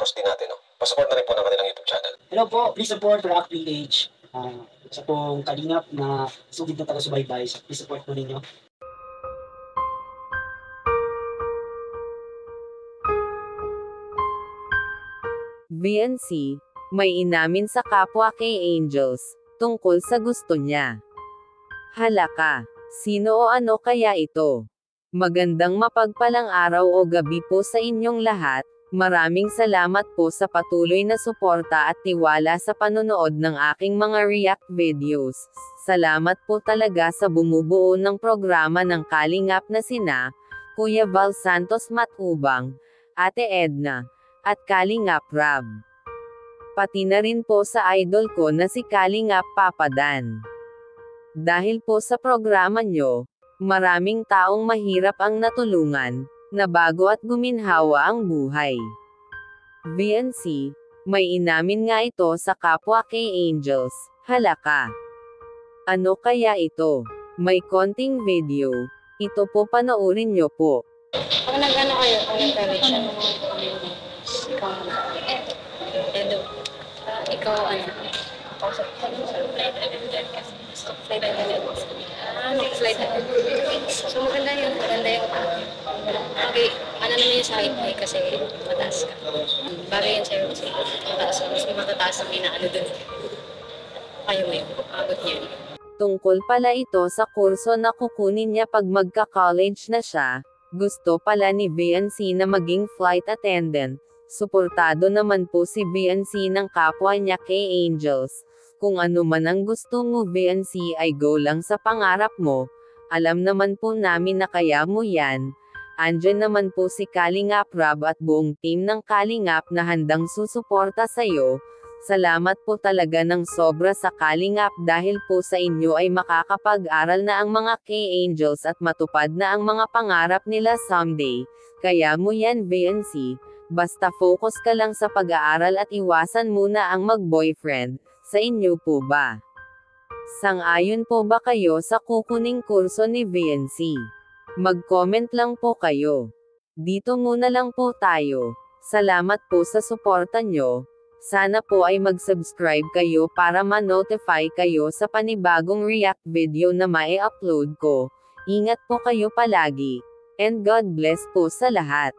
course din natin, no? Pasupport na rin po ng kanilang YouTube channel. Hello po, please support Rock PH. Sa pong kalingap na sugid na taga-subaybay. Please support po ninyo. VNC, may inamin sa kapwa kay Angels, tungkol sa gusto niya. Halaka, sino o ano kaya ito? Magandang mapagpalang araw o gabi po sa inyong lahat. Maraming salamat po sa patuloy na suporta at tiwala sa panonood ng aking mga react videos. Salamat po talaga sa bumubuo ng programa ng Kalingap na sina Kuya Val Santos Matubang, Ate Edna, at Kalingap Rab. Pati na rin po sa idol ko na si Kalingap Papa Dan. Dahil po sa programa nyo, maraming taong mahirap ang natulungan, na bago at guminhawa ang buhay. VNC, may inamin nga ito sa kapwa kay Angels. Halaka. Ano kaya ito? May konting video. Ito po panoorin nyo po. Pag nag-ano kayo, pag nag-college, ano ikaw ano? Edo. Ikaw ano? Flight attendant kasi. Flight attendant. Flight attendant. So maganda yun. Maganda yung okay, ano naman yung sa height mo kasi mataas ka. Bagay yan sa'yo kasi mataas ka. Mas matataas ang inaano dun. Kaya mo yun. Abot niya. Tungkol pala ito sa kurso na kukunin niya pag magka-college na siya. Gusto pala ni VNC na maging flight attendant. Suportado naman po si VNC ng kapwa niya kay Angels. Kung ano man ang gusto mo VNC ay go lang sa pangarap mo. Alam naman po namin na kaya mo yan. Andyan naman po si Kalingap Rab at buong team ng Kalingap na handang susuporta sa'yo. Salamat po talaga ng sobra sa Kalingap dahil po sa inyo ay makakapag-aral na ang mga K-Angels at matupad na ang mga pangarap nila someday. Kaya mo yan VNC. Basta focus ka lang sa pag-aaral at iwasan muna ang mag-boyfriend. Sa inyo po ba? Sang-ayon po ba kayo sa kukuning kurso ni VNC? Mag-comment lang po kayo. Dito muna lang po tayo. Salamat po sa suporta nyo. Sana po ay mag-subscribe kayo para ma-notify kayo sa panibagong react video na mai-upload ko. Ingat po kayo palagi. And God bless po sa lahat.